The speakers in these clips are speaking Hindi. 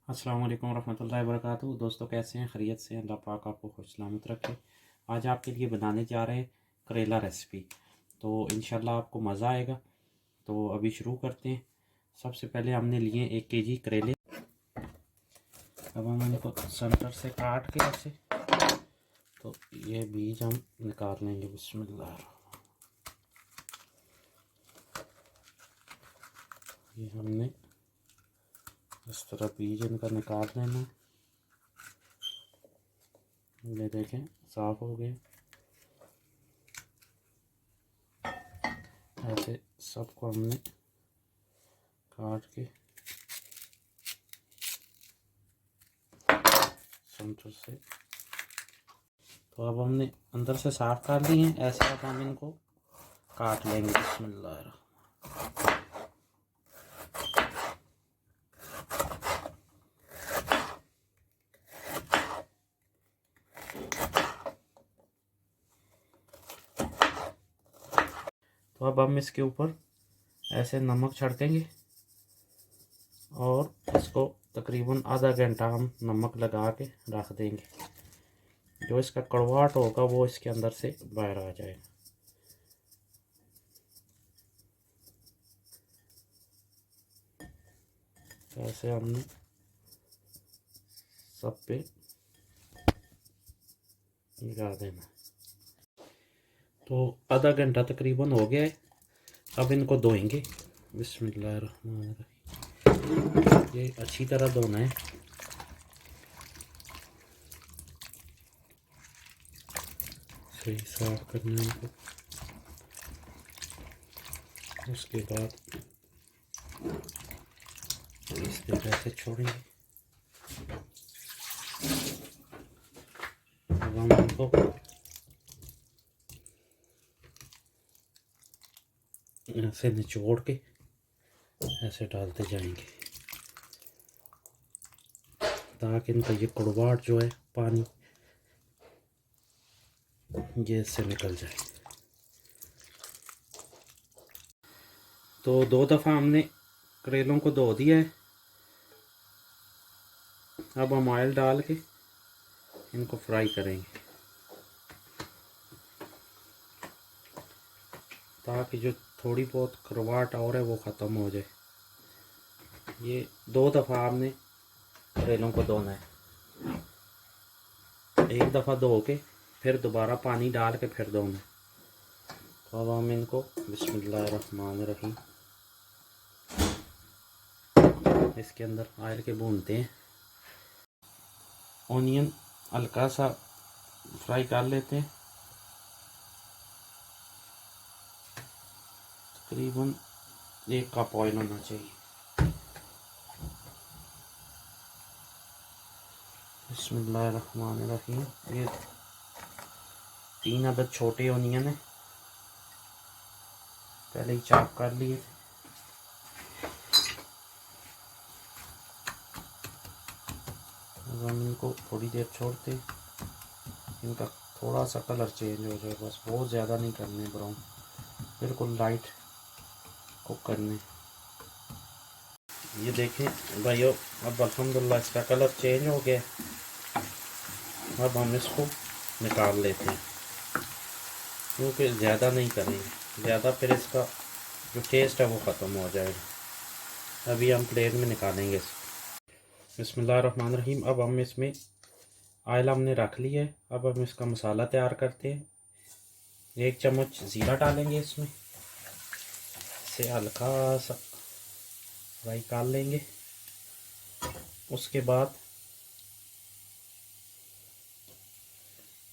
अस्सलाम वालेकुम रहमतुल्लाहि व बरकातुहू। दोस्तों कैसे हैं? खैरियत से हैं? अल्लाह पाक आपको खुश सलामत रखे। आज आपके लिए बनाने जा रहे हैं करेला रेसिपी, तो इंशाल्लाह आपको मज़ा आएगा। तो अभी शुरू करते हैं। सबसे पहले हमने लिए 1 केजी करेले। अब हम इनको सेंटर से काट के ऐसे, तो ये बीज हम निकाल लेंगे। बिस्मिल्लाह। ये हमने इस तरह बीज इनका निकाल लेना। ये देखें साफ हो गए। ऐसे सबको हमने काट के सेंटर से, तो अब हमने अंदर से साफ कर लिए हैं। ऐसे अब हम इनको काट लेंगे। बिस्मिल्लाह। तो अब हम इसके ऊपर ऐसे नमक छिड़केंगे और इसको तकरीबन आधा घंटा हम नमक लगा के रख देंगे। जो इसका कड़वाहट होगा वो इसके अंदर से बाहर आ जाएगा। तो ऐसे हमने सब पे लगा देना। तो आधा घंटा तकरीबन हो गया है। अब इनको धोएंगे। बिस्मिल्लाहिर्रहमानिर्रहीम। ये अच्छी तरह धोना है। सही साफ करना है इनको। उसके बाद इस तरह से छोड़ेंगे। अब हम इनको ऐसे निचोड़ के ऐसे डालते जाएंगे ताकि इनका ये कड़वाहट जो है पानी ये इससे निकल जाए। तो 2 दफ़ा हमने करेलों को धो दिया है। अब हम ऑयल डाल के इनको फ्राई करेंगे ताकि जो थोड़ी बहुत कड़वाहट और है वो ख़त्म हो जाए। ये 2 दफ़ा आपने करेलों को धोना है। 1 दफ़ा धो के फिर दोबारा पानी डाल के फिर धोना है। तो अब हम इनको बिस्मिल्लाहिर्रहमानिर्रहीम इसके अंदर ऑयल के भूनते हैं। ऑनियन हल्का सा फ्राई कर लेते हैं। तकरीबन 1 कप ऑयल होना चाहिए। बिस्मिल्लाहिर्रहमानिर्रहीम। ये 3 अदद छोटे ऑनियन है, पहले ही चॉप कर लिए। अब हम इनको थोड़ी देर छोड़ते, इनका थोड़ा सा कलर चेंज हो जाए, बस बहुत ज़्यादा नहीं करने ब्राउन, बिल्कुल लाइट कुक करने। ये देखें भाइयों, अब अल्हम्दुलिल्लाह इसका कलर चेंज हो गया। अब हम इसको निकाल लेते हैं क्योंकि ज़्यादा नहीं करेंगे, ज़्यादा फिर इसका जो टेस्ट है वो ख़त्म हो जाएगा। अभी हम प्लेट में निकालेंगे इसको। बिस्मिल्लाहिर्रहमानिर्रहीम। अब हम इसमें ऑयल हमने रख लिया है। अब हम इसका मसाला तैयार करते हैं। 1 चम्मच ज़ीरा डालेंगे इसमें, इसे हल्का सा फ्राई कर लेंगे। उसके बाद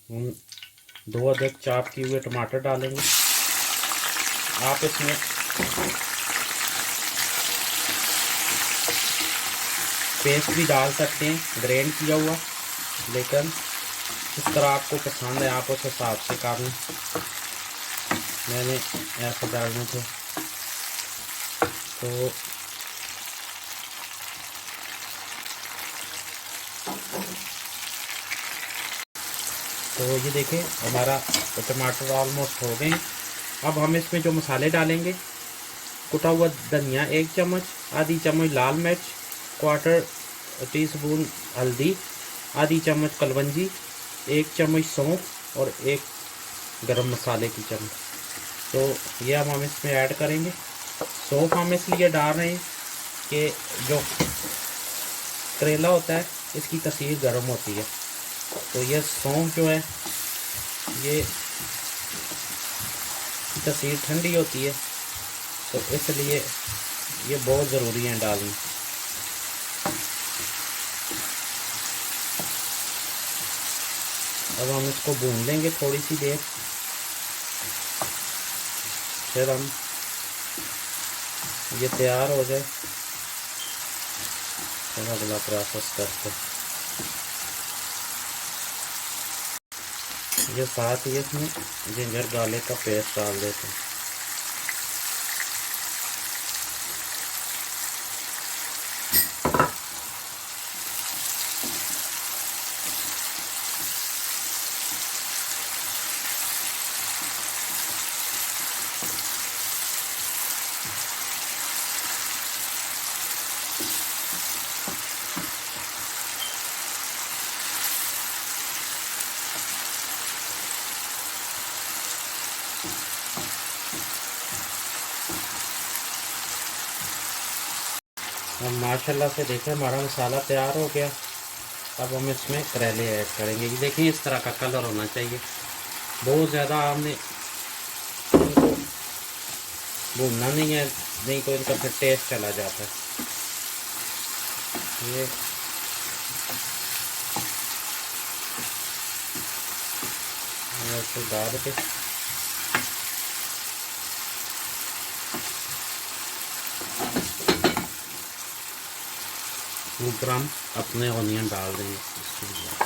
हम 2 अदद चॉप किए हुए टमाटर डालेंगे। आप इसमें पेस्ट भी डाल सकते हैं ग्राइंड किया हुआ, लेकिन जिस तरह आपको पसंद है आप उस हिसाब से कर लें। मैंने ऐसा डालने थे तो ये देखें हमारा टमाटर ऑलमोस्ट हो गए। अब हम इसमें जो मसाले डालेंगे, कुटा हुआ धनिया 1 चम्मच, आधी चम्मच लाल मिर्च, क्वार्टर टीस्पून हल्दी, आधी चम्मच कलवंजी, 1 चम्मच सौंफ और 1 गरम मसाले की चम्मच। तो ये हम इसमें ऐड करेंगे। सौंफ हम इसलिए डाल रहे हैं कि जो करेला होता है इसकी तसीर गर्म होती है, तो ये सौंफ जो है ये तसीर ठंडी होती है, तो इसलिए ये बहुत ज़रूरी है डालनी। अब हम इसको भून लेंगे थोड़ी सी देर, फिर हम ये तैयार हो जाए फिर अगला प्रोसेस करते हैं। ये साथ ही इसमें जिंजर गार्लिक का पेस्ट डाल देते हैं। अब माशाल्लाह से देखें हमारा मसाला तैयार हो गया। अब हम इसमें करेले ऐड करेंगे। ये देखें इस तरह का कलर होना चाहिए, बहुत ज़्यादा हमने इनको भूनना नहीं है, नहीं तो इनका फिर टेस्ट चला जाता है। ये डाल के ऊपर हम अपने ऑनियन डाल देंगे इसके लिए।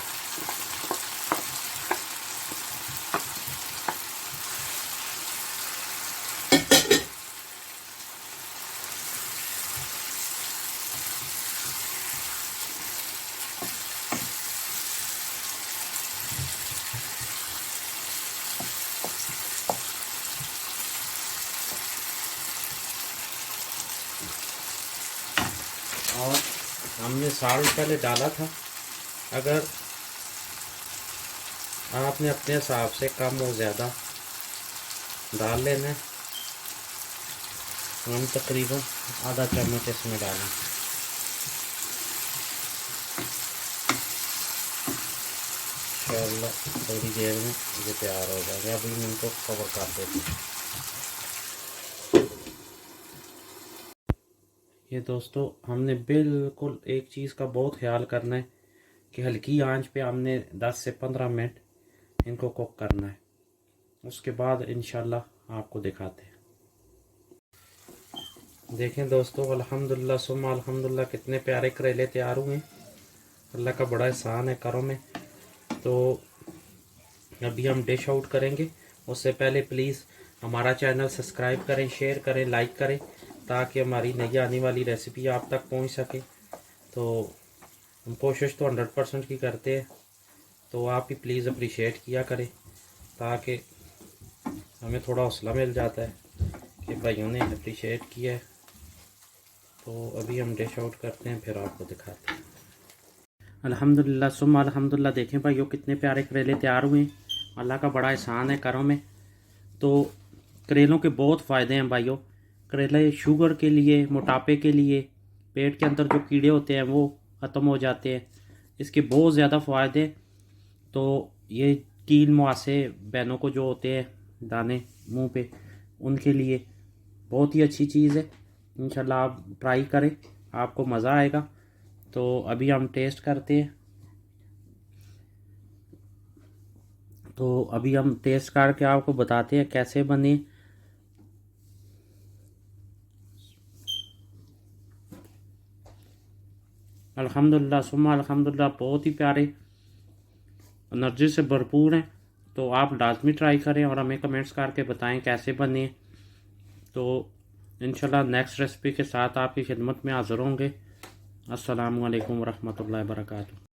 और हमने साल्ट पहले डाला था, अगर आपने अपने हिसाब से कम और ज़्यादा डाल लेना है। हम तकरीबन आधा चम्मच इसमें डालें। इंशाअल्लाह थोड़ी देर में ये तैयार हो जाएगा। अभी हम इनको कवर कर देते हैं। ये दोस्तों हमने बिल्कुल एक चीज़ का बहुत ख्याल करना है कि हल्की आंच पे हमने 10 से 15 मिनट इनको कुक करना है। उसके बाद इंशाल्लाह आपको दिखाते हैं। देखें दोस्तों, अल्हम्दुलिल्लाह सुम्मा अल्हम्दुलिल्लाह कितने प्यारे करेले तैयार हुए हैं। अल्लाह का बड़ा एहसान है करों में। तो अभी हम डिश आउट करेंगे। उससे पहले प्लीज़ हमारा चैनल सब्सक्राइब करें, शेयर करें, लाइक करें, ताकि हमारी नई आने वाली रेसिपी आप तक पहुंच सके। तो हम कोशिश तो 100% की करते हैं, तो आप भी प्लीज़ अप्रिशिएट किया करें, ताकि हमें थोड़ा हौसला मिल जाता है कि भाइयों ने अप्रिशिएट किया है। तो अभी हम डिश आउट करते हैं, फिर आपको दिखाते हैं। अल्हम्दुलिल्लाह सुम्मा अल्हम्दुलिल्लाह। देखें भाइयों कितने प्यारे करेले तैयार हुए हैं। अल्लाह का बड़ा एहसान है करों में। तो करेलों के बहुत फ़ायदे हैं भाइयों। करेले शुगर के लिए, मोटापे के लिए, पेट के अंदर जो कीड़े होते हैं वो ख़त्म हो जाते हैं। इसके बहुत ज़्यादा फ़ायदे। तो ये कील मुहासे बहनों को जो होते हैं दाने मुंह पे, उनके लिए बहुत ही अच्छी चीज़ है। इंशाल्लाह आप ट्राई करें, आपको मज़ा आएगा। तो अभी हम टेस्ट करते हैं। तो अभी हम टेस्ट करके आपको बताते हैं कैसे बने। अल्हम्दुलिल्लाह सुम्मा अल्हम्दुलिल्लाह, बहुत ही प्यारे, एनर्जी से भरपूर हैं। तो आप लाजमी ट्राई करें और हमें कमेंट्स करके बताएं कैसे बने। तो इंशाल्लाह नेक्स्ट रेसिपी के साथ आपकी खिदमत में हाज़िर होंगे। अस्सलामु अलैकुम वरहमतुल्लाहि वबरकातुहू।